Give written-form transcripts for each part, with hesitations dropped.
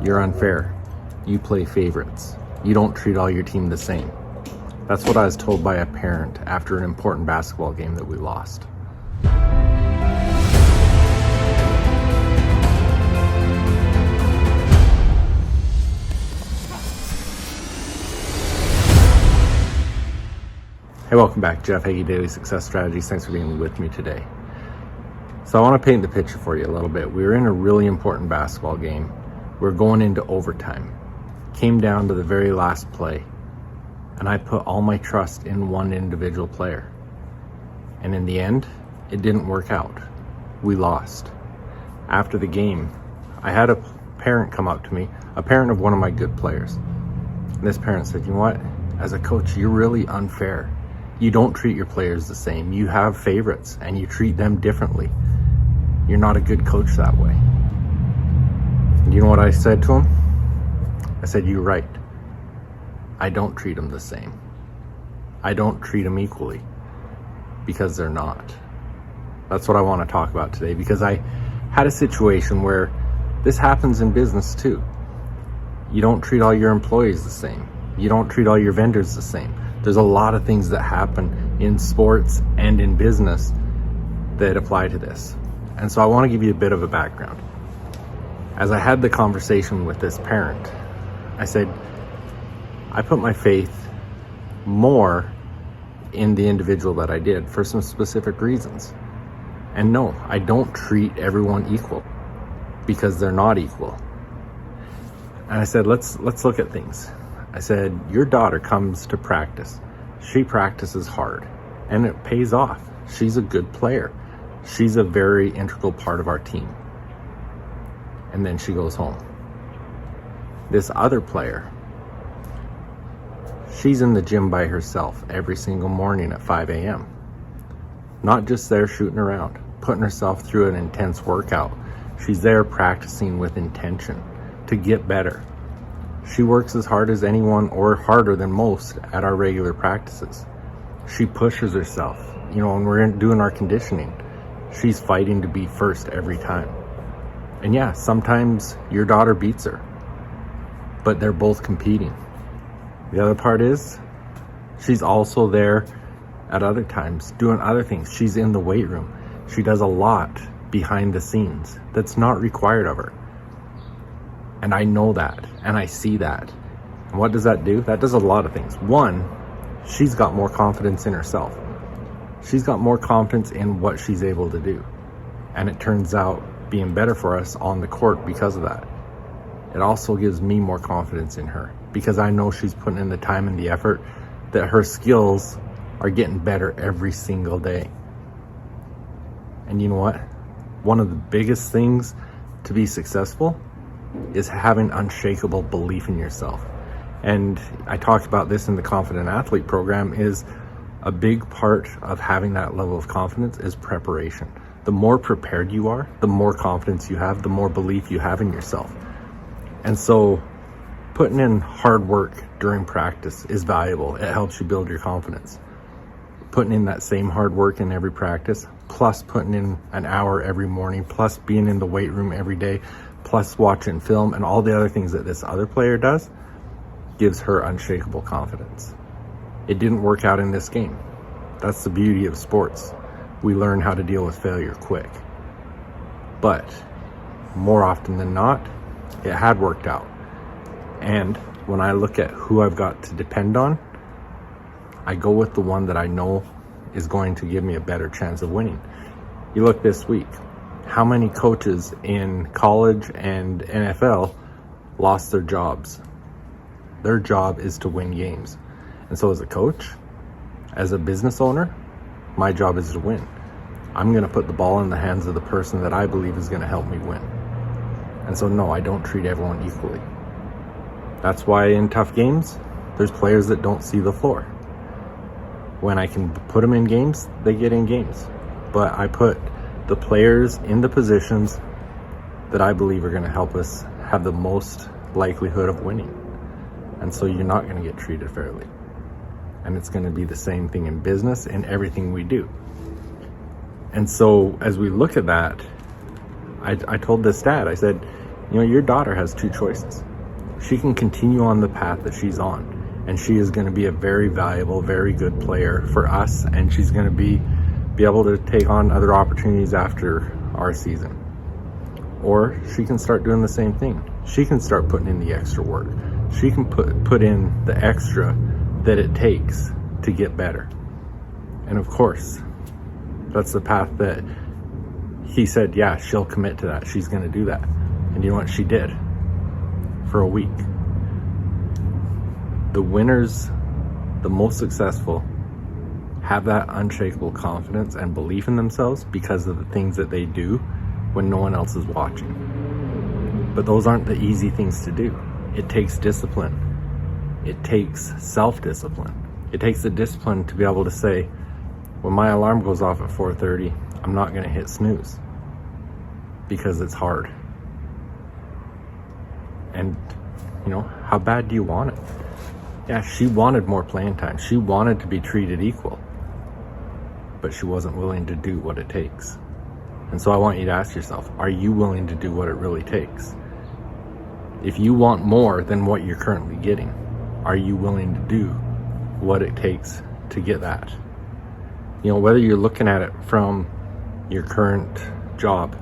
You're unfair. You play favorites. You don't treat all your team the same. That's what I was told by a parent after an important basketball game that we lost. Hey, welcome back. Jeff, Heggie, Daily Success Strategies. Thanks for being with me today. So I want to paint the picture for you a little bit. We were in a really important basketball game. We're going into overtime. Came down to the very last play, and I put all my trust in one individual player. And in the end, it didn't work out. We lost. After the game, I had a parent come up to me, a parent of one of my good players. And this parent said, you know what? As a coach, you're really unfair. You don't treat your players the same. You have favorites and you treat them differently. You're not a good coach that way. And you know what I said to him? I said, you're right. I don't treat them the same. I don't treat them equally because they're not. That's what I want to talk about today, because I had a situation where this happens in business too. You don't treat all your employees the same. You don't treat all your vendors the same. There's a lot of things that happen in sports and in business that apply to this. And so I want to give you a bit of a background. As I had the conversation with this parent, I said, I put my faith more in the individual that I did for some specific reasons. And no, I don't treat everyone equal because they're not equal. And I said, let's look at things. I said, your daughter comes to practice. She practices hard and it pays off. She's a good player. She's a very integral part of our team. And then she goes home. This other player, she's in the gym by herself every single morning at 5 a.m. Not just there shooting around, putting herself through an intense workout. She's there practicing with intention to get better. She works as hard as anyone, or harder than most, at our regular practices. She pushes herself. You know, when we're doing our conditioning, she's fighting to be first every time. And yeah, sometimes your daughter beats her, but they're both competing. The other part is, she's also there at other times doing other things. She's in the weight room. She does a lot behind the scenes that's not required of her. And I know that, and I see that. And what does that do? That does a lot of things. One, she's got more confidence in herself. She's got more confidence in what she's able to do. And it turns out being better for us on the court because of that. It also gives me more confidence in her because I know she's putting in the time and the effort, that her skills are getting better every single day. And you know what? One of the biggest things to be successful is having unshakable belief in yourself. And I talked about this in the Confident Athlete program. Is a big part of having that level of confidence is preparation. The more prepared you are, the more confidence you have, the more belief you have in yourself. And so putting in hard work during practice is valuable. It helps you build your confidence. Putting in that same hard work in every practice, plus putting in an hour every morning, plus being in the weight room every day, plus watching film and all the other things that this other player does, gives her unshakable confidence. It didn't work out in this game. That's the beauty of sports. We learn how to deal with failure quick. But more often than not, it had worked out. And when I look at who I've got to depend on, I go with the one that I know is going to give me a better chance of winning. You look this week, how many coaches in college and NFL lost their jobs? Their job is to win games. And so as a coach, as a business owner, my job is to win. I'm going to put the ball in the hands of the person that I believe is going to help me win. And so no, I don't treat everyone equally. That's why in tough games, there's players that don't see the floor. When I can put them in games, they get in games. But I put the players in the positions that I believe are going to help us have the most likelihood of winning. And so you're not going to get treated fairly. And it's going to be the same thing in business and everything we do. And so as we look at that, I told this dad, I said, Your daughter has two choices. She can continue on the path that she's on, and she is going to be a very valuable, very good player for us, and she's going to be able to take on other opportunities after our season. Or she can start doing the same thing. She can start putting in the extra work. She can put in the extra that it takes to get better. And of course, that's the path that he said, yeah, she'll commit to that. She's going to do that. And you know what? She did for a week. The winners, the most successful, have that unshakable confidence and belief in themselves because of the things that they do when no one else is watching. But those aren't the easy things to do. It takes discipline. It takes self-discipline. It takes the discipline to be able to say, when my alarm goes off at 4:30, I'm not going to hit snooze because it's hard. And, how bad do you want it? Yeah, she wanted more playing time. She wanted to be treated equal, but she wasn't willing to do what it takes. And so I want you to ask yourself, are you willing to do what it really takes? If you want more than what you're currently getting, are you willing to do what it takes to get that? Whether you're looking at it from your current job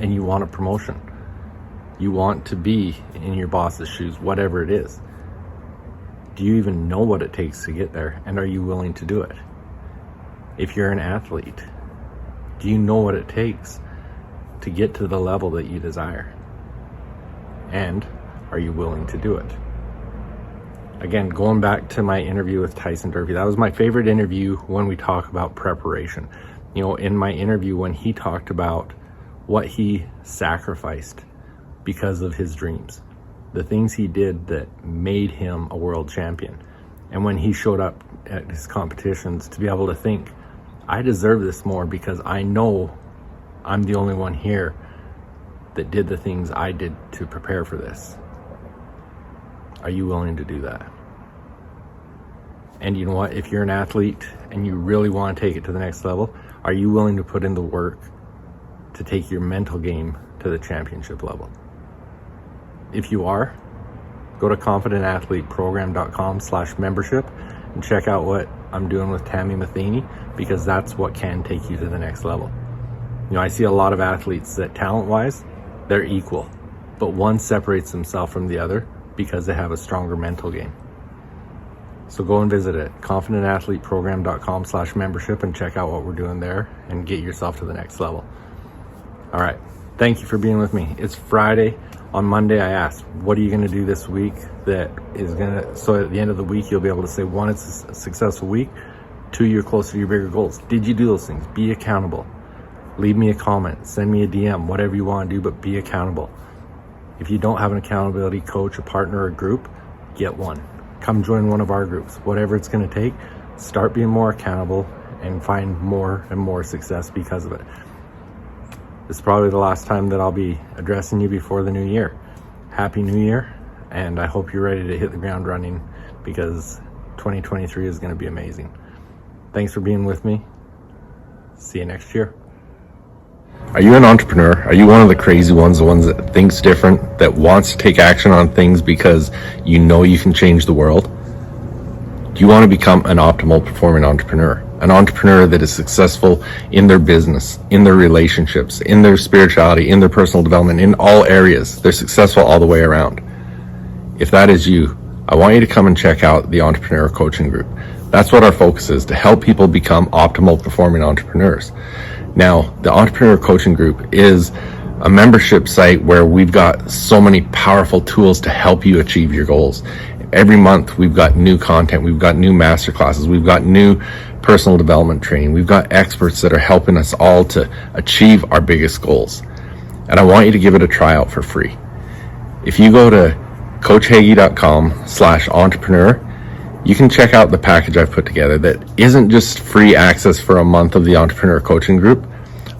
and you want a promotion, you want to be in your boss's shoes, whatever it is. Do you even know what it takes to get there? And are you willing to do it? If you're an athlete, do you know what it takes to get to the level that you desire? And are you willing to do it? Again, going back to my interview with Tyson Durfey, that was my favorite interview when we talk about preparation. In my interview, when he talked about what he sacrificed because of his dreams, the things he did that made him a world champion. And when he showed up at his competitions, to be able to think, I deserve this more because I know I'm the only one here that did the things I did to prepare for this. Are you willing to do that? And you know what? If you're an athlete and you really want to take it to the next level, are you willing to put in the work to take your mental game to the championship level? If you are, go to confidentathleteprogram.com/membership and check out what I'm doing with Tammy Matheny, because that's what can take you to the next level. I see a lot of athletes that talent-wise, they're equal, but one separates himself from the other because they have a stronger mental game. So go and visit it, confidentathleteprogram.com/membership, and check out what we're doing there and get yourself to the next level. All right. Thank you for being with me. It's Friday. On Monday, I asked, what are you going to do this week that is going to, so at the end of the week, you'll be able to say, 1, it's a successful week. 2, you're closer to your bigger goals. Did you do those things? Be accountable. Leave me a comment, send me a DM, whatever you want to do, but be accountable. If you don't have an accountability coach, a partner, or a group, get one. Come join one of our groups. Whatever it's going to take, start being more accountable and find more and more success because of it. This is probably the last time that I'll be addressing you before the new year. Happy New Year, and I hope you're ready to hit the ground running, because 2023 is going to be amazing. Thanks for being with me. See you next year. Are you an entrepreneur? Are you one of the crazy ones, the ones that thinks different, that wants to take action on things because you know you can change the world? Do you want to become an optimal performing entrepreneur? An entrepreneur that is successful in their business, in their relationships, in their spirituality, in their personal development, in all areas. They're successful all the way around. If that is you, I want you to come and check out the Entrepreneur Coaching Group. That's what our focus is, to help people become optimal performing entrepreneurs. Now, the Entrepreneur Coaching Group is a membership site where we've got so many powerful tools to help you achieve your goals. Every month, we've got new content. We've got new masterclasses. We've got new personal development training. We've got experts that are helping us all to achieve our biggest goals. And I want you to give it a try out for free. If you go to coachheggie.com/entrepreneur, you can check out the package I've put together that isn't just free access for a month of the Entrepreneur Coaching Group.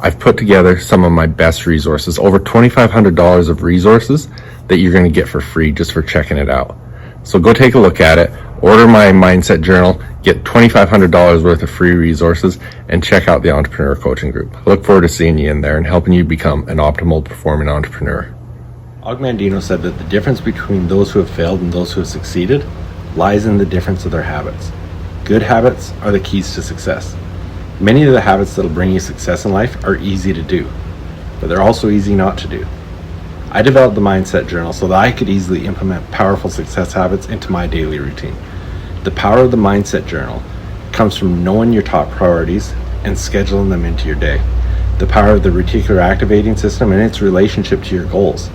I've put together some of my best resources, over $2,500 of resources that you're going to get for free just for checking it out. So go take a look at it, order my mindset journal, get $2,500 worth of free resources, and check out the Entrepreneur Coaching Group. I look forward to seeing you in there and helping you become an optimal performing entrepreneur. Og Mandino said that the difference between those who have failed and those who have succeeded lies in the difference of their habits. Good habits are the keys to success. Many of the habits that will bring you success in life are easy to do, but they're also easy not to do. I developed the Mindset Journal so that I could easily implement powerful success habits into my daily routine. The power of the Mindset Journal comes from knowing your top priorities and scheduling them into your day. The power of the reticular activating system and its relationship to your goals,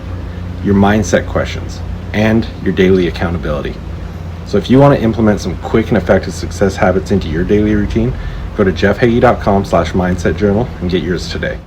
your mindset questions, and your daily accountability. So if you want to implement some quick and effective success habits into your daily routine, go to jeffheggie.com/mindset journal and get yours today.